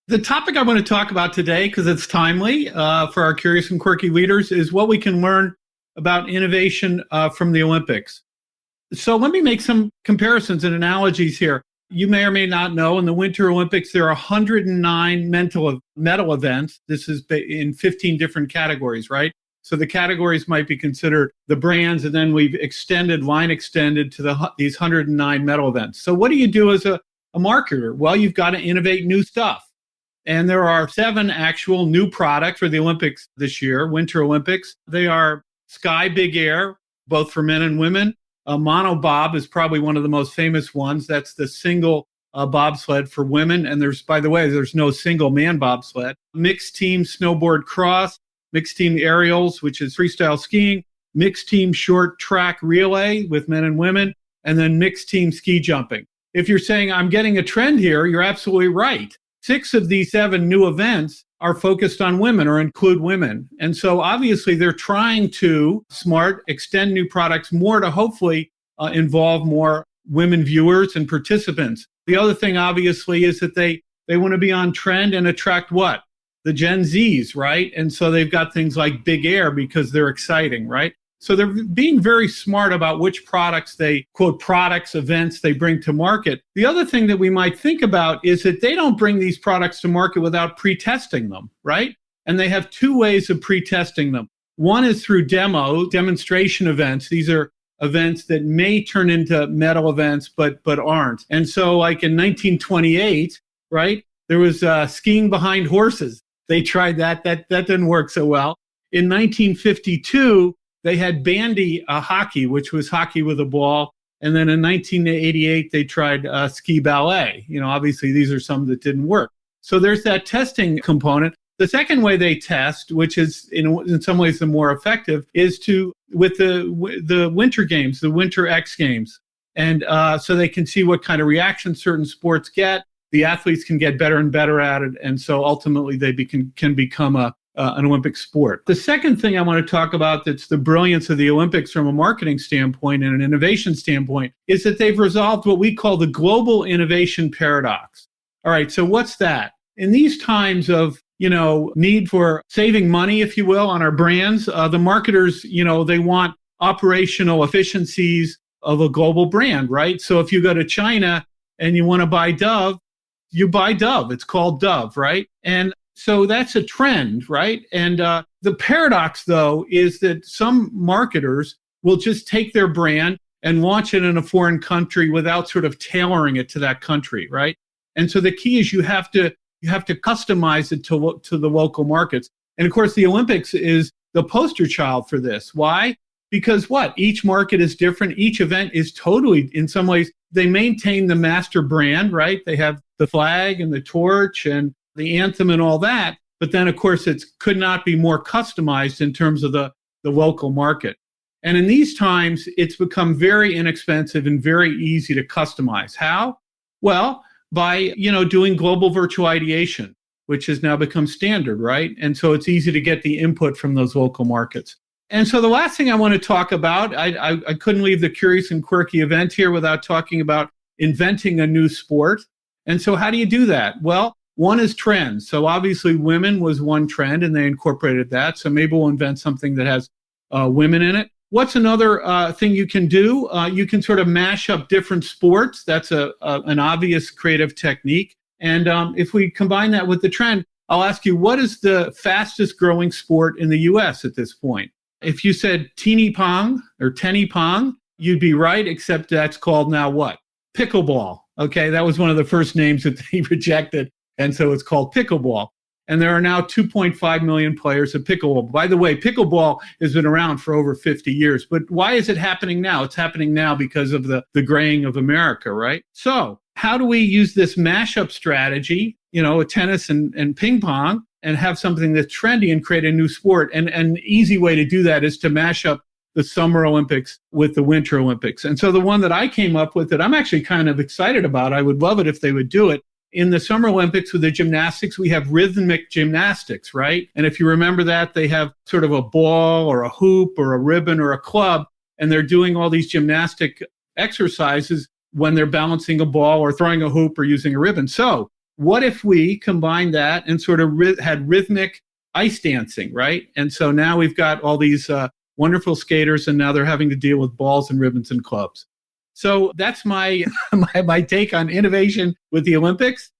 The topic I want to talk about today, because it's timely for our curious and quirky leaders, is what we can learn about innovation from the Olympics. So let me make some comparisons and analogies here. You may or may not know, in the Winter Olympics, there are 109 medal events. This is in 15 different categories, right? So the categories might be considered the brands, and then we've line extended to these 109 medal events. So what do you do as a marketer? Well, you've got to innovate new stuff. And there are 7 actual new products for the Olympics this year, Winter Olympics. They are Sky Big Air, both for men and women. Monobob is probably one of the most famous ones. That's the single bobsled for women. And there's no single man bobsled. Mixed team snowboard cross, mixed team aerials, which is freestyle skiing, mixed team short track relay with men and women, and then mixed team ski jumping. If you're saying I'm getting a trend here, you're absolutely right. 6 of these 7 new events are focused on women or include women. And so obviously they're trying to extend new products more to hopefully involve more women viewers and participants. The other thing obviously is that they want to be on trend and attract what? The Gen Zs, right? And so they've got things like Big Air because they're exciting, right? So they're being very smart about which products events they bring to market. The other thing that we might think about is that they don't bring these products to market without pre-testing them, right? And they have 2 ways of pre-testing them. One is through demonstration events. These are events that may turn into medal events, but aren't. And so like in 1928, right, there was skiing behind horses. They tried that. That didn't work so well. In 1952, they had bandy hockey, which was hockey with a ball. And then in 1988, they tried ski ballet. Obviously, these are some that didn't work. So there's that testing component. The second way they test, which is in some ways the more effective, is with the Winter Games, the Winter X Games. And so they can see what kind of reaction certain sports get. The athletes can get better and better at it. And so ultimately, they can become an Olympic sport. The second thing I want to talk about that's the brilliance of the Olympics from a marketing standpoint and an innovation standpoint is that they've resolved what we call the global innovation paradox. All right, so what's that? In these times of need for saving money, if you will, on our brands, the marketers, they want operational efficiencies of a global brand, right? So if you go to China and you want to buy Dove, you buy Dove. It's called Dove, right? And so that's a trend, right? And the paradox, though, is that some marketers will just take their brand and launch it in a foreign country without sort of tailoring it to that country, right? And so the key is you have to customize it to the local markets. And of course, the Olympics is the poster child for this. Why? Because each market is different. Each event is totally, in some ways, they maintain the master brand, right? They have the flag and the torch and the anthem and all that. But then, of course, it could not be more customized in terms of the local market. And in these times, it's become very inexpensive and very easy to customize. How? Well, by, doing global virtual ideation, which has now become standard, right? And so it's easy to get the input from those local markets. And so the last thing I want to talk about, I couldn't leave the Curious and Quirky event here without talking about inventing a new sport. And so how do you do that? Well, one is trends. So obviously women was one trend and they incorporated that. So maybe we'll invent something that has women in it. What's another thing you can do? You can sort of mash up different sports. That's an obvious creative technique. And if we combine that with the trend, I'll ask you, what is the fastest growing sport in the US at this point? If you said teeny pong or tenny pong, you'd be right, except that's called now what? Pickleball. Okay, that was one of the first names that they rejected. And so it's called pickleball. And there are now 2.5 million players of pickleball. By the way, pickleball has been around for over 50 years. But why is it happening now? It's happening now because of the graying of America, right? So how do we use this mashup strategy, a tennis and ping pong, and have something that's trendy and create a new sport? And an easy way to do that is to mash up the Summer Olympics with the Winter Olympics. And so the one that I came up with that I'm actually kind of excited about, I would love it if they would do it. In the Summer Olympics with the gymnastics, we have rhythmic gymnastics, right? And if you remember that, they have sort of a ball or a hoop or a ribbon or a club, and they're doing all these gymnastic exercises when they're balancing a ball or throwing a hoop or using a ribbon. So what if we combined that and sort of had rhythmic ice dancing, right? And so now we've got all these wonderful skaters, and now they're having to deal with balls and ribbons and clubs. So that's my my take on innovation with the Olympics.